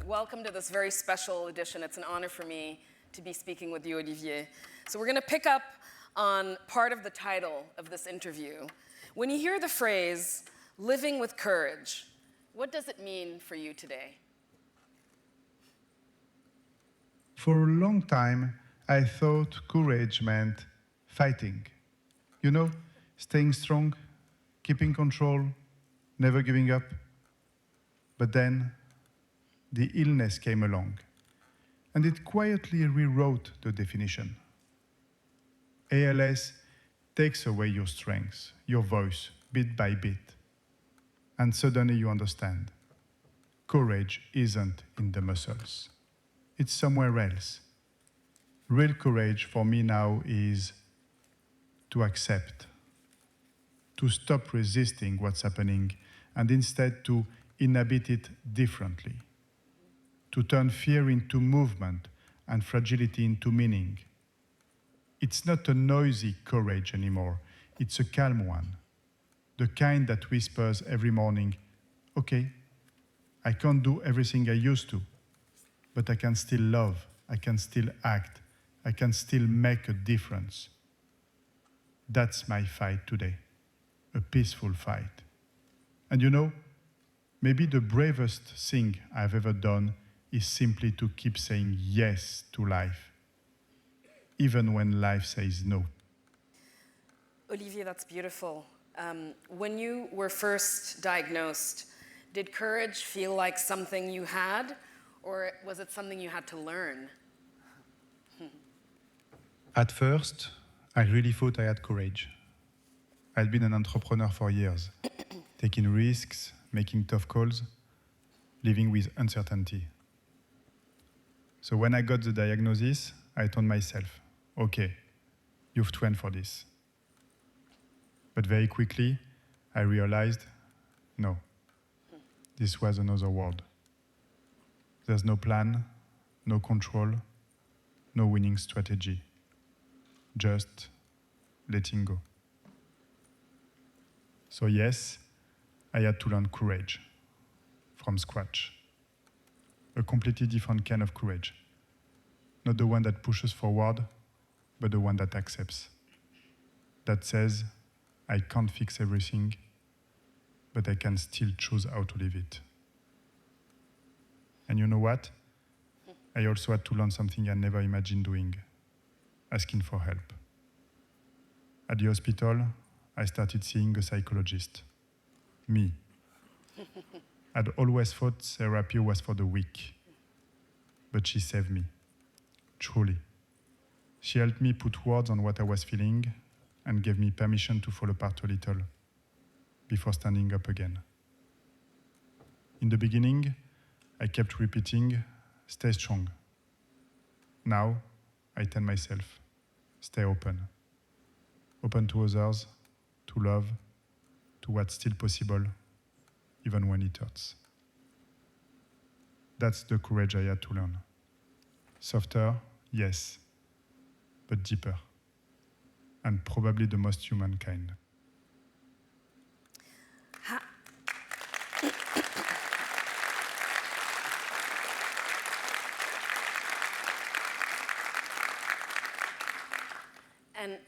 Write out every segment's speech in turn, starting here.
Welcome to this very special edition. It's an honor for me to be speaking with you, Olivier. So we're going to pick up on part of the title of this interview. When you hear the phrase, living with courage, what does it mean for you today? For a long time, I thought courage meant fighting. You know, staying strong, keeping control, never giving up. But then, the illness came along, and it quietly rewrote the definition. ALS takes away your strength, your voice, bit by bit. And suddenly you understand. Courage isn't in the muscles. It's somewhere else. Real courage for me now is to accept, to stop resisting what's happening, and instead to inhabit it differently, to turn fear into movement and fragility into meaning. It's not a noisy courage anymore, it's a calm one, the kind that whispers every morning, okay, I can't do everything I used to, but I can still love, I can still act, I can still make a difference. That's my fight today, a peaceful fight. And you know, maybe the bravest thing I've ever done is simply to keep saying yes to life, even when life says no. Olivier, that's beautiful. When you were first diagnosed, did courage feel like something you had, or was it something you had to learn? At first, I really thought I had courage. I'd been an entrepreneur for years, taking risks, making tough calls, living with uncertainty. So when I got the diagnosis, I told myself, okay, you've trained for this. But very quickly, I realized, no, this was another world. There's no plan, no control, no winning strategy. Just letting go. So yes, I had to learn courage from scratch. A completely different kind of courage. Not the one that pushes forward, but the one that accepts. That says, I can't fix everything, but I can still choose how to live it. And you know what? I also had to learn something I never imagined doing, asking for help. At the hospital, I started seeing a psychologist. Me. I'd always thought therapy was for the weak. But she saved me. Truly. She helped me put words on what I was feeling and gave me permission to fall apart a little before standing up again. In the beginning, I kept repeating, stay strong. Now, I tell myself, stay open. Open to others, to love, to what's still possible, even when it hurts. That's the courage I had to learn. Softer, yes, but deeper. And probably the most human kind.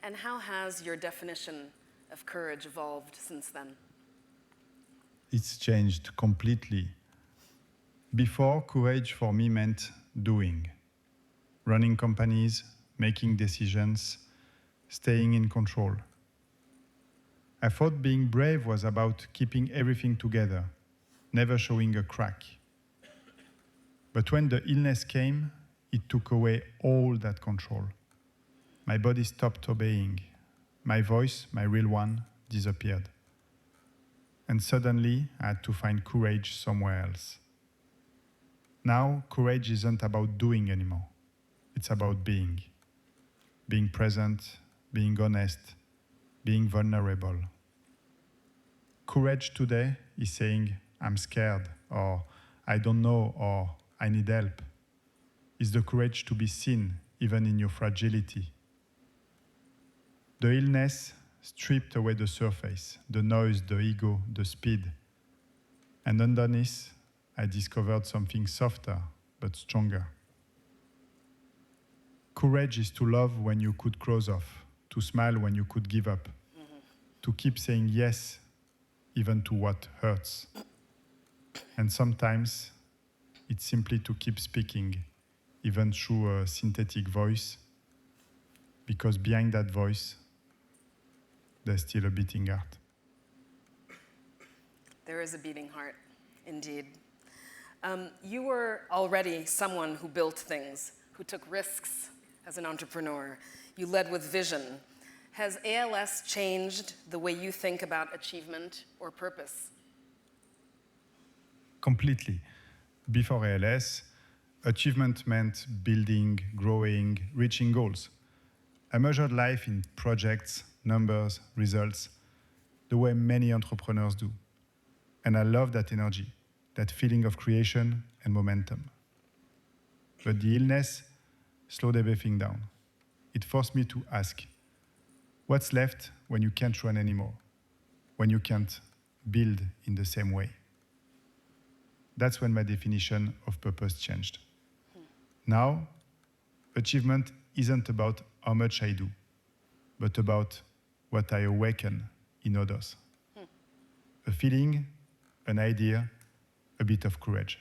And how has your definition of courage evolved since then? It's changed completely. Before, courage for me meant doing. Running companies, making decisions, staying in control. I thought being brave was about keeping everything together, never showing a crack. But when the illness came, it took away all that control. My body stopped obeying. My voice, my real one, disappeared. And suddenly, I had to find courage somewhere else. Now, courage isn't about doing anymore. It's about being. Being present, being honest, being vulnerable. Courage today is saying, I'm scared, or I don't know, or I need help. It's the courage to be seen, even in your fragility. The illness stripped away the surface, the noise, the ego, the speed. And underneath, I discovered something softer but stronger. Courage is to love when you could close off, to smile when you could give up, to keep saying yes even to what hurts. And sometimes it's simply to keep speaking, even through a synthetic voice, because behind that voice, there's still a beating heart. There is a beating heart, indeed. You were already someone who built things, who took risks as an entrepreneur. You led with vision. Has ALS changed the way you think about achievement or purpose? Completely. Before ALS, achievement meant building, growing, reaching goals. I measured life in projects, numbers, results, the way many entrepreneurs do. And I love that energy, that feeling of creation and momentum. But the illness slowed everything down. It forced me to ask, what's left when you can't run anymore? When you can't build in the same way? That's when my definition of purpose changed. Now, achievement isn't about how much I do, but about what I awaken in others. A feeling, an idea, a bit of courage.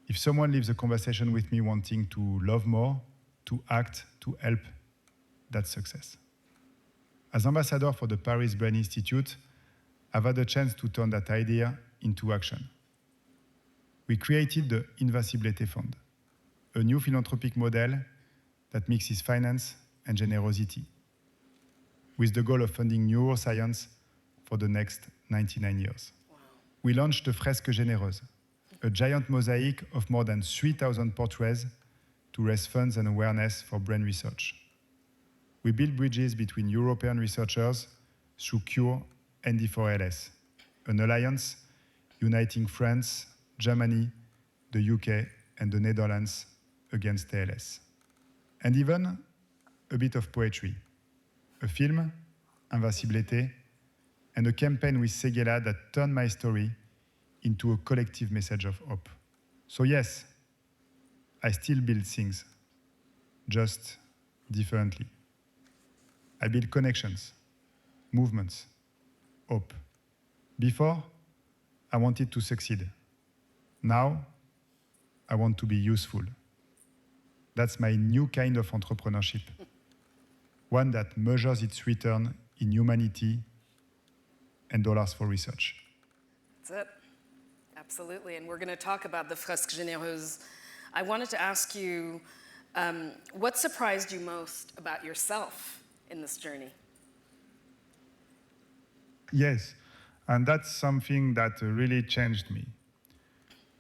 If someone leaves a conversation with me wanting to love more, to act, to help, that's success. As ambassador for the Paris Brain Institute, I've had a chance to turn that idea into action. We created the Invincibility Fund, a new philanthropic model that mixes finance and generosity, with the goal of funding neuroscience for the next 99 years. Wow. We launched the Fresque Généreuse, a giant mosaic of more than 3,000 portraits to raise funds and awareness for brain research. We build bridges between European researchers through CURE and D4LS, an alliance uniting France, Germany, the UK, and the Netherlands against ALS. And even a bit of poetry, a film, Invincibilité, and a campaign with Seguela that turned my story into a collective message of hope. So yes, I still build things, just differently. I build connections, movements, hope. Before, I wanted to succeed. Now, I want to be useful. That's my new kind of entrepreneurship. One that measures its return in humanity and dollars for research. That's it. Absolutely. And we're going to talk about the Fresque Généreuse. I wanted to ask you, what surprised you most about yourself in this journey? Yes, and that's something that really changed me.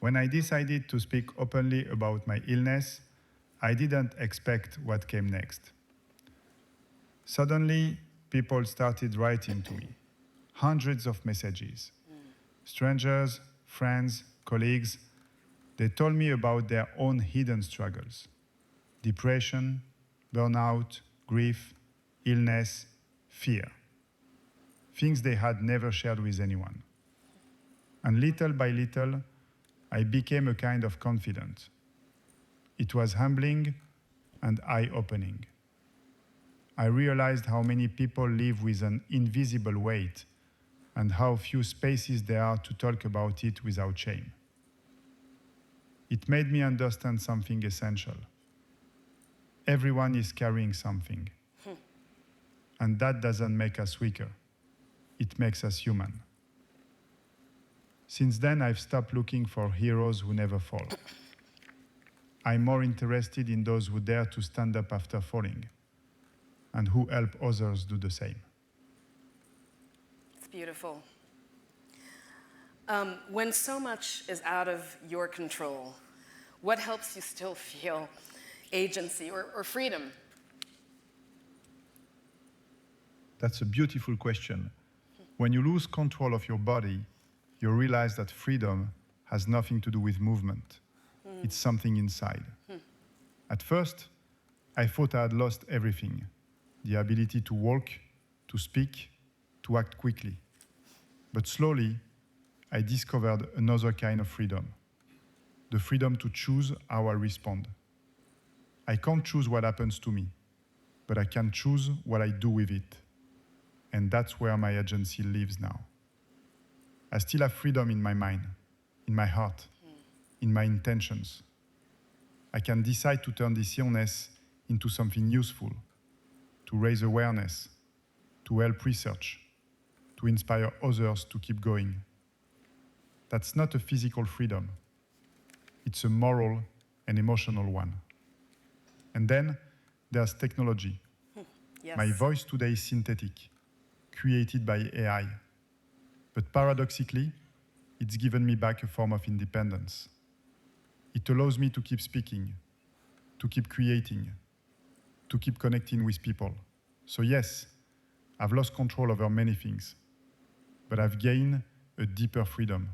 When I decided to speak openly about my illness, I didn't expect what came next. Suddenly, people started writing to me, hundreds of messages. Strangers, friends, colleagues, they told me about their own hidden struggles. Depression, burnout, grief, illness, fear. Things they had never shared with anyone. And little by little, I became a kind of confidant. It was humbling and eye-opening. I realized how many people live with an invisible weight and how few spaces there are to talk about it without shame. It made me understand something essential. Everyone is carrying something. And that doesn't make us weaker. It makes us human. Since then, I've stopped looking for heroes who never fall. I'm more interested in those who dare to stand up after falling and who help others do the same. It's beautiful. When so much is out of your control, what helps you still feel agency or freedom? That's a beautiful question. When you lose control of your body, you realize that freedom has nothing to do with movement. It's something inside. At first, I thought I had lost everything. The ability to walk, to speak, to act quickly. But slowly, I discovered another kind of freedom. The freedom to choose how I respond. I can't choose what happens to me, but I can choose what I do with it. And that's where my agency lives now. I still have freedom in my mind, in my heart, in my intentions. I can decide to turn this illness into something useful, to raise awareness, to help research, to inspire others to keep going. That's not a physical freedom. It's a moral and emotional one. And then there's technology. Yes. My voice today is synthetic, created by AI. But paradoxically, it's given me back a form of independence. It allows me to keep speaking, to keep creating, to keep connecting with people. So yes, I've lost control over many things, but I've gained a deeper freedom.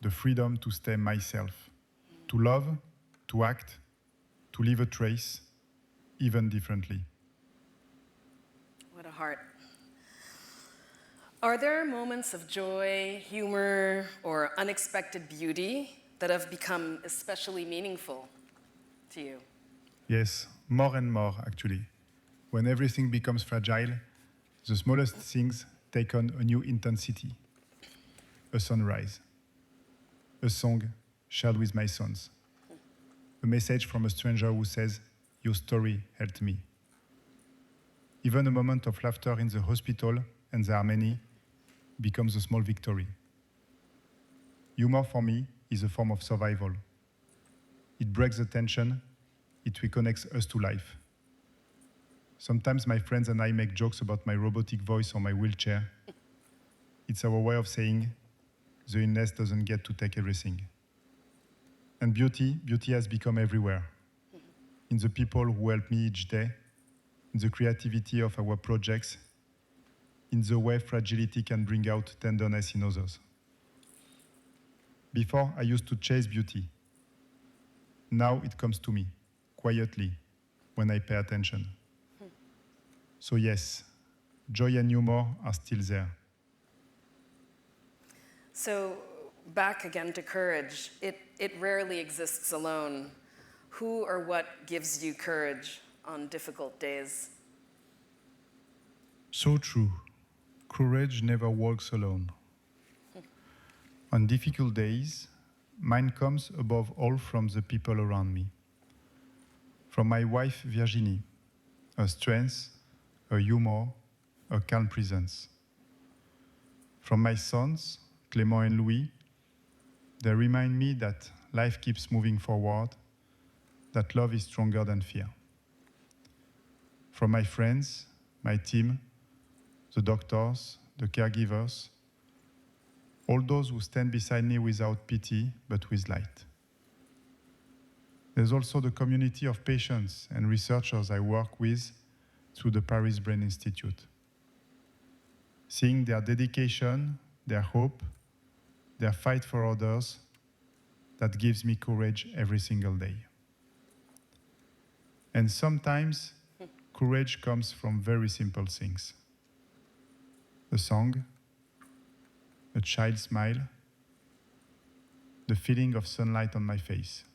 The freedom to stay myself, to love, to act, to leave a trace, even differently. What a heart. Are there moments of joy, humor, or unexpected beauty that have become especially meaningful to you? Yes, more and more, actually. When everything becomes fragile, the smallest things take on a new intensity. A sunrise, a song shared with my sons, a message from a stranger who says, "Your story helped me." Even a moment of laughter in the hospital, and there are many, becomes a small victory. Humor for me is a form of survival. It breaks the tension, it reconnects us to life. Sometimes my friends and I make jokes about my robotic voice or my wheelchair. It's our way of saying, the illness doesn't get to take everything. And beauty has become everywhere. In the people who help me each day, in the creativity of our projects, in the way fragility can bring out tenderness in others. Before, I used to chase beauty. Now it comes to me, quietly, when I pay attention. So yes, joy and humor are still there. So, back again to courage. It rarely exists alone. Who or what gives you courage on difficult days? So true. Courage never walks alone. On difficult days, mine comes above all from the people around me. From my wife, Virginie, her strength, her humor, her calm presence. From my sons, Clément and Louis, they remind me that life keeps moving forward, that love is stronger than fear. From my friends, my team, the doctors, the caregivers, all those who stand beside me without pity, but with light. There's also the community of patients and researchers I work with through the Paris Brain Institute. Seeing their dedication, their hope, their fight for others, that gives me courage every single day. And sometimes, courage comes from very simple things. A song, a child's smile, the feeling of sunlight on my face.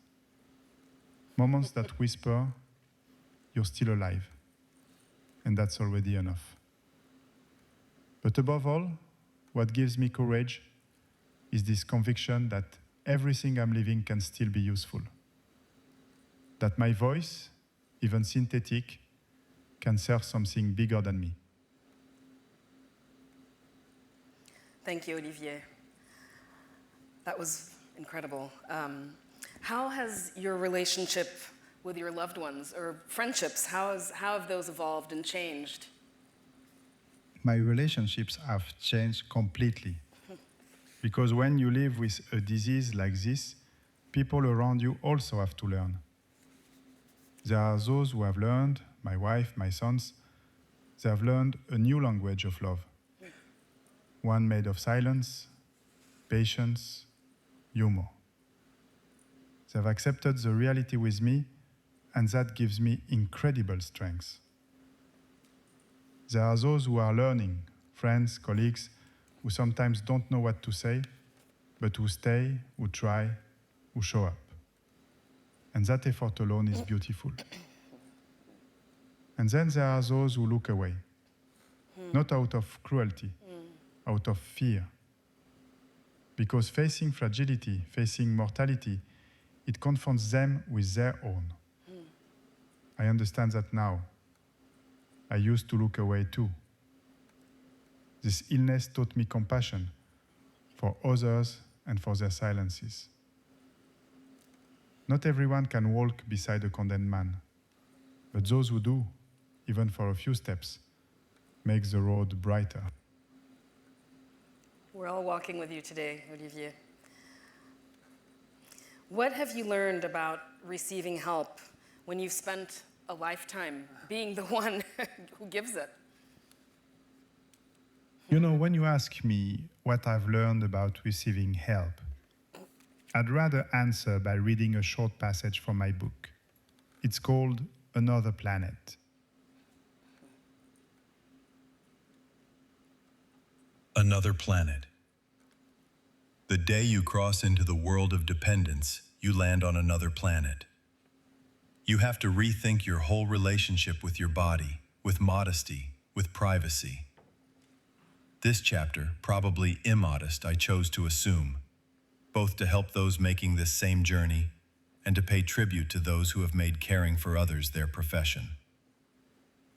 Moments that whisper, "You're still alive," and that's already enough. But above all, what gives me courage is this conviction that everything I'm living can still be useful. That my voice, even synthetic, can serve something bigger than me. Thank you, Olivier. That was incredible. How has your relationship with your loved ones or friendships, how have those evolved and changed? My relationships have changed completely. Because when you live with a disease like this, people around you also have to learn. There are those who have learned, my wife, my sons, they have learned a new language of love. One made of silence, patience, humor. They've accepted the reality with me, and that gives me incredible strength. There are those who are learning, friends, colleagues, who sometimes don't know what to say, but who stay, who try, who show up. And that effort alone is beautiful. And then there are those who look away, not out of cruelty, out of fear. Because facing fragility, facing mortality, it confronts them with their own. I understand that now. I used to look away too. This illness taught me compassion for others and for their silences. Not everyone can walk beside a condemned man, but those who do, even for a few steps, make the road brighter. We're all walking with you today, Olivier. What have you learned about receiving help when you've spent a lifetime being the one who gives it? You know, when you ask me what I've learned about receiving help, I'd rather answer by reading a short passage from my book. It's called Another Planet. Another planet. The day you cross into the world of dependence, you land on another planet. You have to rethink your whole relationship with your body, with modesty, with privacy. This chapter, probably immodest, I chose to assume, both to help those making this same journey and to pay tribute to those who have made caring for others their profession.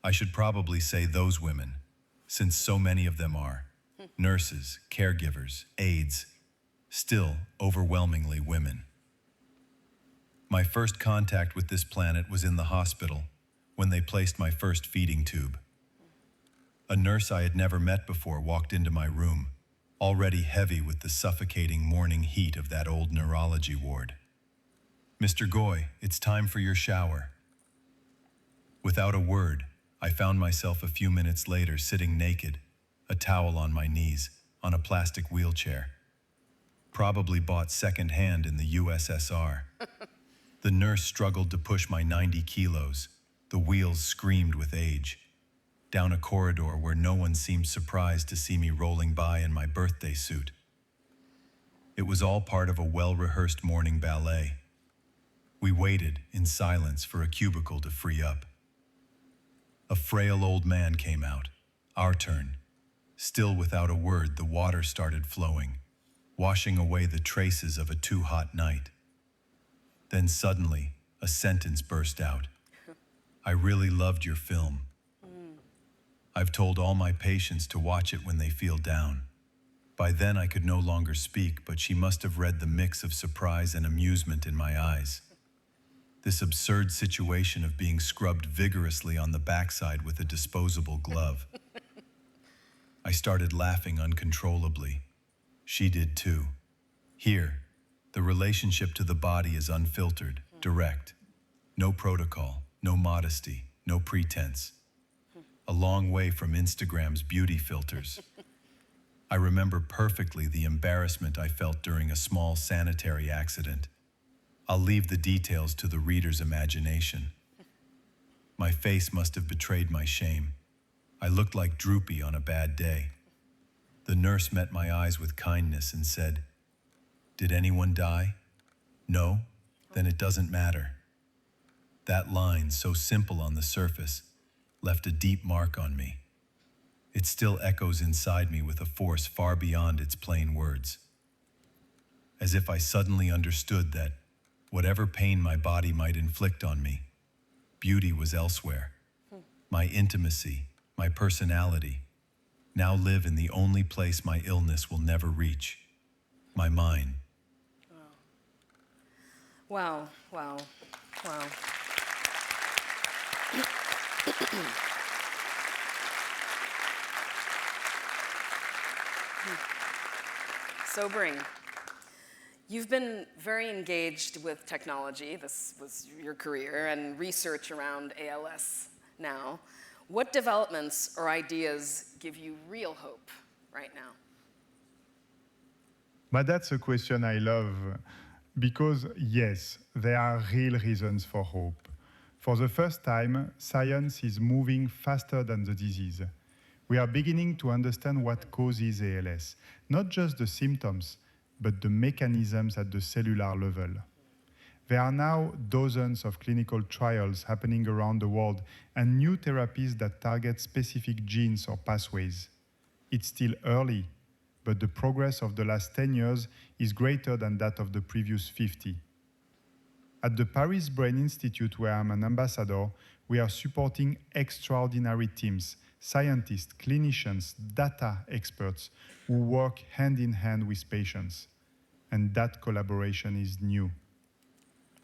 I should probably say those women, since so many of them are nurses, caregivers, aides, still overwhelmingly women. My first contact with this planet was in the hospital when they placed my first feeding tube. A nurse I had never met before walked into my room, already heavy with the suffocating morning heat of that old neurology ward. "Mr. Goy, it's time for your shower." Without a word, I found myself a few minutes later sitting naked, a towel on my knees, on a plastic wheelchair. Probably bought second-hand in the USSR. The nurse struggled to push my 90 kilos. The wheels screamed with age. Down a corridor where no one seemed surprised to see me rolling by in my birthday suit. It was all part of a well-rehearsed morning ballet. We waited in silence for a cubicle to free up. A frail old man came out. Our turn. Still without a word, the water started flowing, washing away the traces of a too-hot night. Then suddenly, a sentence burst out. "I really loved your film. I've told all my patients to watch it when they feel down." By then I could no longer speak, but she must have read the mix of surprise and amusement in my eyes. This absurd situation of being scrubbed vigorously on the backside with a disposable glove. I started laughing uncontrollably. She did too. Here, the relationship to the body is unfiltered, direct. No protocol, no modesty, no pretense. A long way from Instagram's beauty filters. I remember perfectly the embarrassment I felt during a small sanitary accident. I'll leave the details to the reader's imagination. My face must have betrayed my shame. I looked like Droopy on a bad day. The nurse met my eyes with kindness and said, "Did anyone die? No? Then it doesn't matter." That line, so simple on the surface, left a deep mark on me. It still echoes inside me with a force far beyond its plain words. As if I suddenly understood that, whatever pain my body might inflict on me, beauty was elsewhere. My intimacy, my personality, now live in the only place my illness will never reach, my mind. Wow, wow, wow. Sobering. You've been very engaged with technology. This was your career, and research around ALS now. What developments or ideas give you real hope right now? But that's a question I love because, yes, there are real reasons for hope. For the first time, science is moving faster than the disease. We are beginning to understand what causes ALS, not just the symptoms, but the mechanisms at the cellular level. There are now dozens of clinical trials happening around the world and new therapies that target specific genes or pathways. It's still early, but the progress of the last 10 years is greater than that of the previous 50. At the Paris Brain Institute, where I'm an ambassador, we are supporting extraordinary teams, scientists, clinicians, data experts who work hand in hand with patients. And that collaboration is new.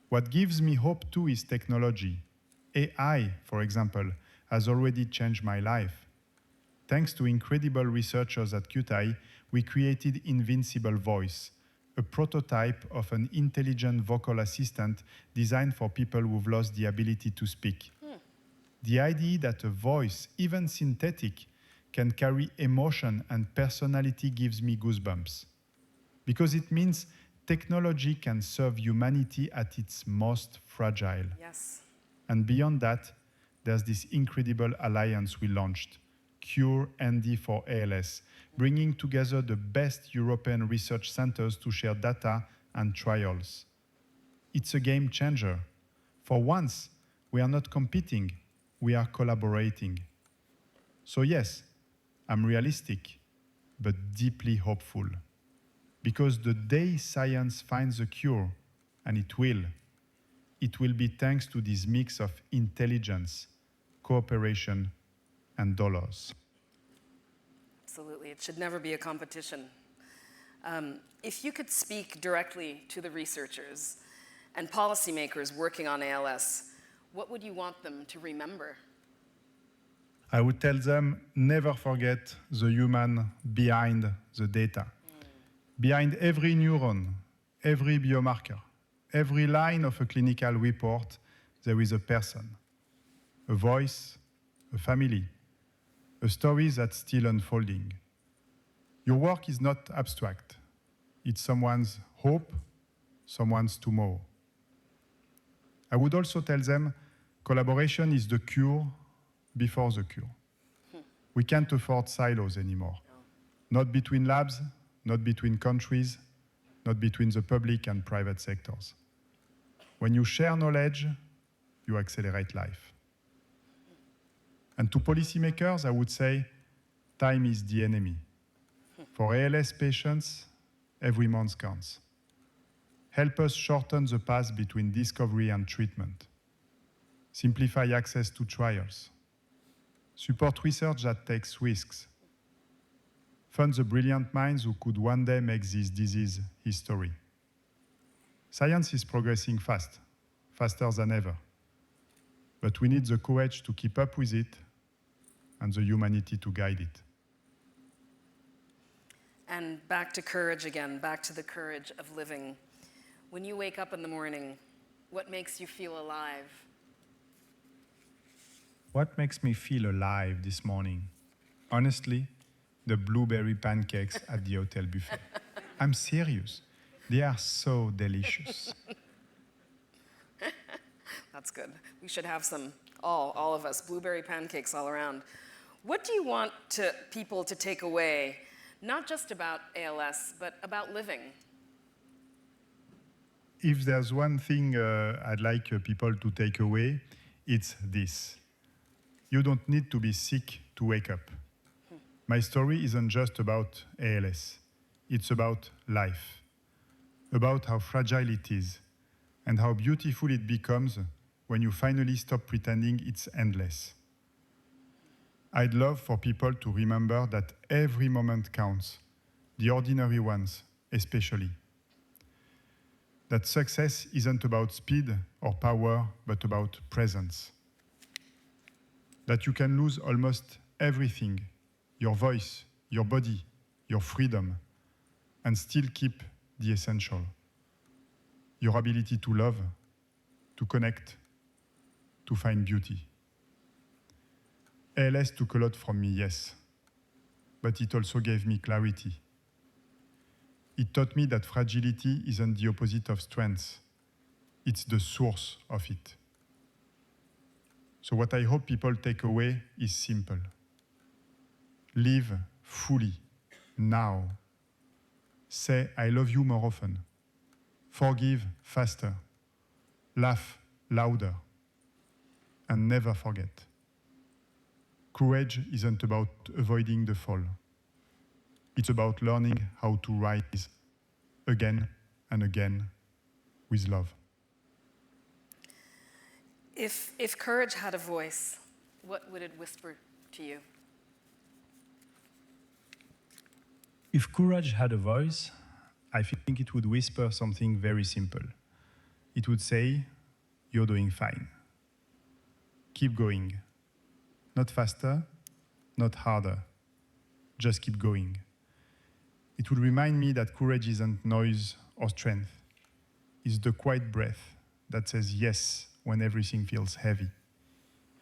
What gives me hope too is technology. AI, for example, has already changed my life. Thanks to incredible researchers at QTI, we created Invincible Voice, a prototype of an intelligent vocal assistant designed for people who've lost the ability to speak. The idea that a voice, even synthetic, can carry emotion and personality gives me goosebumps. Because it means technology can serve humanity at its most fragile. Yes. And beyond that, there's this incredible alliance we launched, Cure ND for ALS, bringing together the best European research centers to share data and trials. It's a game changer. For once, we are not competing, we are collaborating. So yes, I'm realistic, but deeply hopeful. Because the day science finds a cure, and it will be thanks to this mix of intelligence, cooperation, and dollars. Absolutely. It should never be a competition. If you could speak directly to the researchers and policymakers working on ALS, what would you want them to remember? I would tell them, never forget the human behind the data. Behind every neuron, every biomarker, every line of a clinical report, there is a person, a voice, a family, a story that's still unfolding. Your work is not abstract. It's someone's hope, someone's tomorrow. I would also tell them collaboration is the cure before the cure. We can't afford silos anymore. Not between labs, not between countries, not between the public and private sectors. When you share knowledge, you accelerate life. And to policymakers, I would say, time is the enemy. For ALS patients, every month counts. Help us shorten the path between discovery and treatment. Simplify access to trials. Support research that takes risks. Fund the brilliant minds who could one day make this disease history. Science is progressing fast, faster than ever. But we need the courage to keep up with it and the humanity to guide it. And back to courage again, back to the courage of living. When you wake up in the morning, what makes you feel alive? What makes me feel alive this morning? Honestly, the blueberry pancakes at the hotel buffet. I'm serious. They are so delicious. That's good. We should have some, all of us, blueberry pancakes all around. What do you want people to take away, not just about ALS, but about living? If there's one thing I'd like people to take away, it's this. You don't need to be sick to wake up. My story isn't just about ALS. It's about life, about how fragile it is, and how beautiful it becomes when you finally stop pretending it's endless. I'd love for people to remember that every moment counts, the ordinary ones especially. That success isn't about speed or power, but about presence. That you can lose almost everything, your voice, your body, your freedom, and still keep the essential. Your ability to love, to connect, to find beauty. ALS took a lot from me, yes, but it also gave me clarity. It taught me that fragility isn't the opposite of strength. It's the source of it. So what I hope people take away is simple. Live fully, now. Say I love you more often. Forgive faster. Laugh louder. And never forget. Courage isn't about avoiding the fall. It's about learning how to rise again and again with love. If courage had a voice, what would it whisper to you? If courage had a voice, I think it would whisper something very simple. It would say, "You're doing fine. Keep going. Not faster, not harder. Just keep going." It would remind me that courage isn't noise or strength. It's the quiet breath that says yes when everything feels heavy.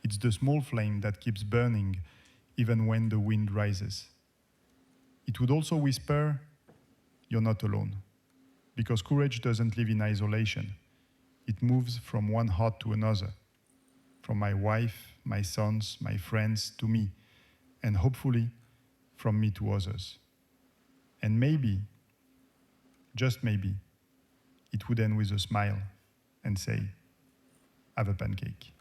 It's the small flame that keeps burning even when the wind rises. It would also whisper, "You're not alone." Because courage doesn't live in isolation. It moves from one heart to another. From my wife, my sons, my friends to me, and hopefully from me to others. And maybe, just maybe, it would end with a smile and say, "Have a pancake."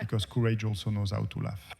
Because courage also knows how to laugh.